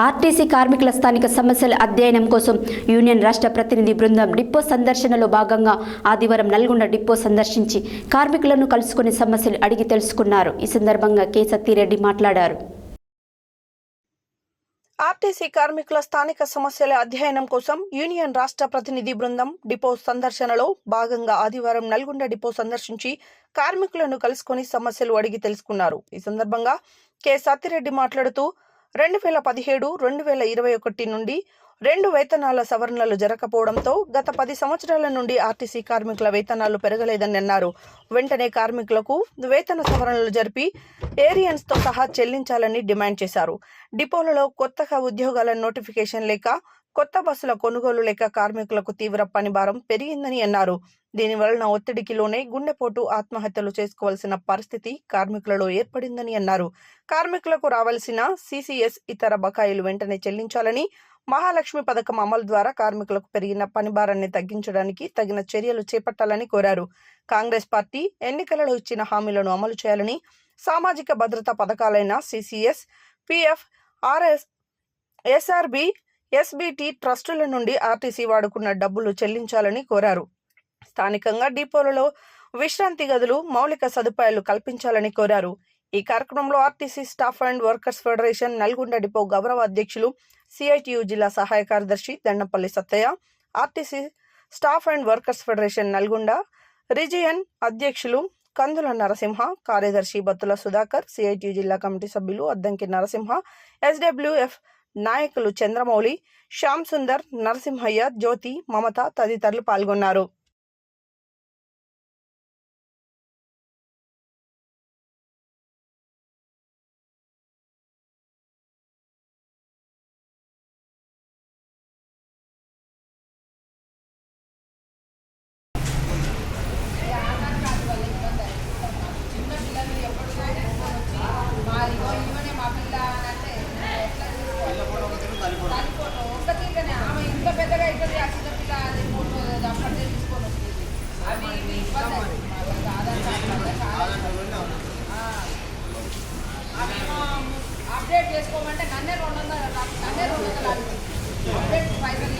RTC కార్మికుల స్థానిక సమస్యల అధ్యయనం కోసం యూనియన్ రాష్ట్ర ప్రతినిధి బృందం డిపో సందర్శనలో భాగంగా ఆదివారం నల్గొండ డిపో సందర్శించి కార్మికులను కలుసుకుని సమస్యలు అడిగి తెలుసుకున్నారు. ఈ సందర్భంగా కె సత్తిరెడ్డి మాట్లాడారు. ఆర్టీసీ కార్మికుల స్థానిక సమస్యల అధ్యయనం కోసం యూనియన్ రాష్ట్ర ప్రతినిధి బృందం డిపో సందర్శనలో భాగంగా ఆదివారం నల్గొండ డిపో సందర్శించి కార్మికులను కలుసుకుని సమస్యలు అడిగి తెలుసుకున్నారు. ఈ సందర్భంగా కె సత్తిరెడ్డి మాట్లాడుతూ 2017-2021 నుండి 2 వేతనాల సవరణలు జరగకపోవడంతో గత 10 సంవత్సరాల నుండి ఆర్టీసీ కార్మికుల వేతనాలు పెరగలేదని అన్నారు. వెంటనే కార్మికులకు వేతన సవరణలు జరిపి ఏరియన్స్తో సహా చెల్లించాలని డిమాండ్ చేశారు. డిపోలలో కొత్తగా ఉద్యోగాల నోటిఫికేషన్ లేక, కొత్త బస్సుల కొనుగోలు లేక కార్మికులకు తీవ్ర పనిభారం పెరిగిందని అన్నారు. దీనివలన ఒత్తిడికి లోనే గుండెపోటు, ఆత్మహత్యలు చేసుకోవాల్సిన పరిస్థితి కార్మికులలో ఏర్పడిందని అన్నారు. కార్మికులకు రావాల్సిన సిసిఎస్ ఇతర బకాయిలు వెంటనే చెల్లించాలని, మహాలక్ష్మి పథకం అమలు ద్వారా కార్మికులకు పెరిగిన పనిభారాన్ని తగ్గించడానికి తగిన చర్యలు చేపట్టాలని కోరారు. కాంగ్రెస్ పార్టీ ఎన్నికలలో ఇచ్చిన హామీలను అమలు చేయాలని, సామాజిక భద్రతా పథకాలైన CCS, PF, RS, SRB, SBT ట్రస్టుల నుండి ఆర్టీసీ వాడుకున్న డబ్బులు చెల్లించాలని కోరారు. స్థానికంగా డిపోలలో విశ్రాంతి గదులు, మౌలిక సదుపాయాలు కల్పించాలని కోరారు. ఈ కార్యక్రమంలో RTC staff and workers federation Nalgonda depot గౌరవ అధ్యక్షులు, సిఐటియు జిల్లా సహాయ కార్యదర్శి Dandapalli Sattaiah, RTC staff and workers federation Nalgonda region అధ్యక్షులు కందుల నరసింహ, కార్యదర్శి బత్తుల సుధాకర్, సిఐటియు జిల్లా కమిటీ సభ్యులు అద్దంకి నరసింహ, ఎస్డబ్ల్యూఎఫ్ నాయకులు చంద్రమౌళి, శ్యామ్ సుందర్, నరసింహయ్య, జ్యోతి, మమత తదితరులు పాల్గొన్నారు. అప్డేట్ చేసుకోమంటే నన్నే 200 అప్డేట్ పైసలు